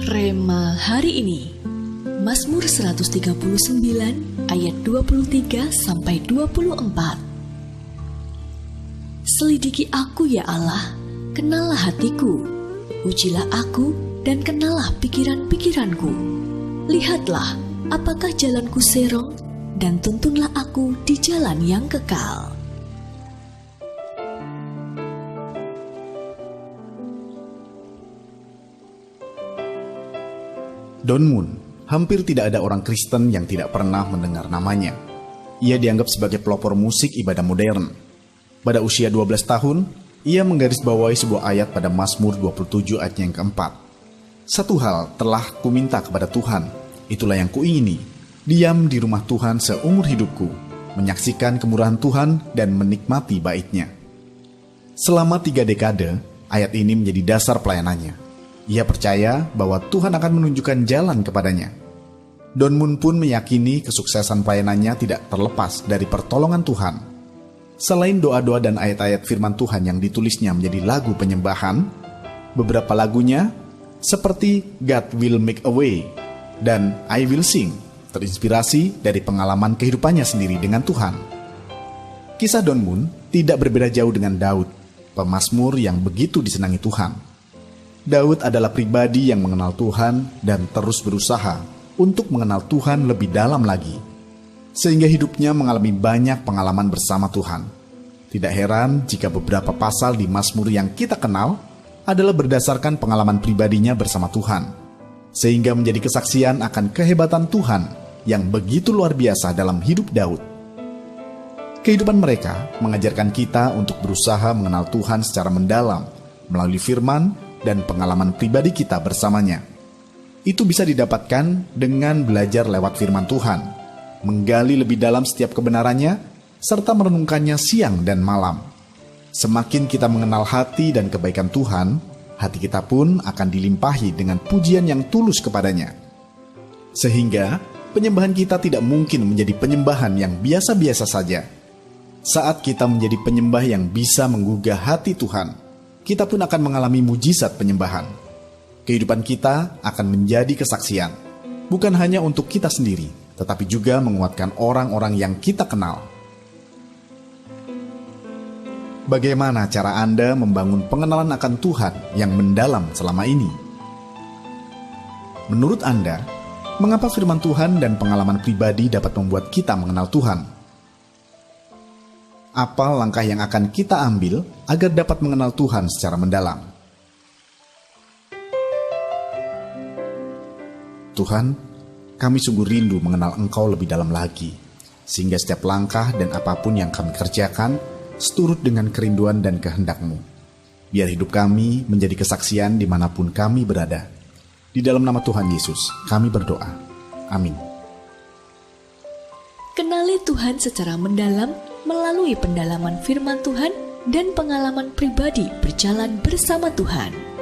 Rema hari ini, Mazmur 139 ayat 23 sampai 24. Selidiki aku ya Allah, kenallah hatiku, ujilah aku dan kenallah pikiran-pikiranku. Lihatlah apakah jalanku serong, dan tuntunlah aku di jalan yang kekal. Don Moon, hampir tidak ada orang Kristen yang tidak pernah mendengar namanya. Ia dianggap sebagai pelopor musik ibadah modern. Pada usia 12 tahun, ia menggarisbawahi sebuah ayat pada Mazmur 27 ayat yang keempat. Satu hal telah kuminta kepada Tuhan, itulah yang kuingini, diam di rumah Tuhan seumur hidupku, menyaksikan kemurahan Tuhan dan menikmati baitnya. Selama 3 dekade, ayat ini menjadi dasar pelayanannya. Ia percaya bahwa Tuhan akan menunjukkan jalan kepadanya. Don Moon pun meyakini kesuksesan pelayanannya tidak terlepas dari pertolongan Tuhan. Selain doa-doa dan ayat-ayat firman Tuhan yang ditulisnya menjadi lagu penyembahan, beberapa lagunya seperti God Will Make a Way dan I Will Sing terinspirasi dari pengalaman kehidupannya sendiri dengan Tuhan. Kisah Don Moon tidak berbeda jauh dengan Daud, pemazmur yang begitu disenangi Tuhan. Daud adalah pribadi yang mengenal Tuhan dan terus berusaha untuk mengenal Tuhan lebih dalam lagi, sehingga hidupnya mengalami banyak pengalaman bersama Tuhan. Tidak heran jika beberapa pasal di Mazmur yang kita kenal adalah berdasarkan pengalaman pribadinya bersama Tuhan, sehingga menjadi kesaksian akan kehebatan Tuhan yang begitu luar biasa dalam hidup Daud. Kehidupan mereka mengajarkan kita untuk berusaha mengenal Tuhan secara mendalam melalui firman dan pengalaman pribadi kita bersamanya. Itu bisa didapatkan dengan belajar lewat firman Tuhan, menggali lebih dalam setiap kebenarannya, serta merenungkannya siang dan malam. Semakin kita mengenal hati dan kebaikan Tuhan, hati kita pun akan dilimpahi dengan pujian yang tulus kepadanya. Sehingga penyembahan kita tidak mungkin menjadi penyembahan yang biasa-biasa saja. Saat kita menjadi penyembah yang bisa menggugah hati Tuhan, kita pun akan mengalami mujizat penyembahan. Kehidupan kita akan menjadi kesaksian, bukan hanya untuk kita sendiri, tetapi juga menguatkan orang-orang yang kita kenal. Bagaimana cara Anda membangun pengenalan akan Tuhan yang mendalam selama ini? Menurut Anda, mengapa firman Tuhan dan pengalaman pribadi dapat membuat kita mengenal Tuhan? Apa langkah yang akan kita ambil agar dapat mengenal Tuhan secara mendalam? Tuhan, kami sungguh rindu mengenal Engkau lebih dalam lagi, sehingga setiap langkah dan apapun yang kami kerjakan seturut dengan kerinduan dan kehendak-Mu. Biar hidup kami menjadi kesaksian dimanapun kami berada. Di dalam nama Tuhan Yesus, kami berdoa. Amin. Kenali Tuhan secara mendalam melalui pendalaman firman Tuhan dan pengalaman pribadi berjalan bersama Tuhan.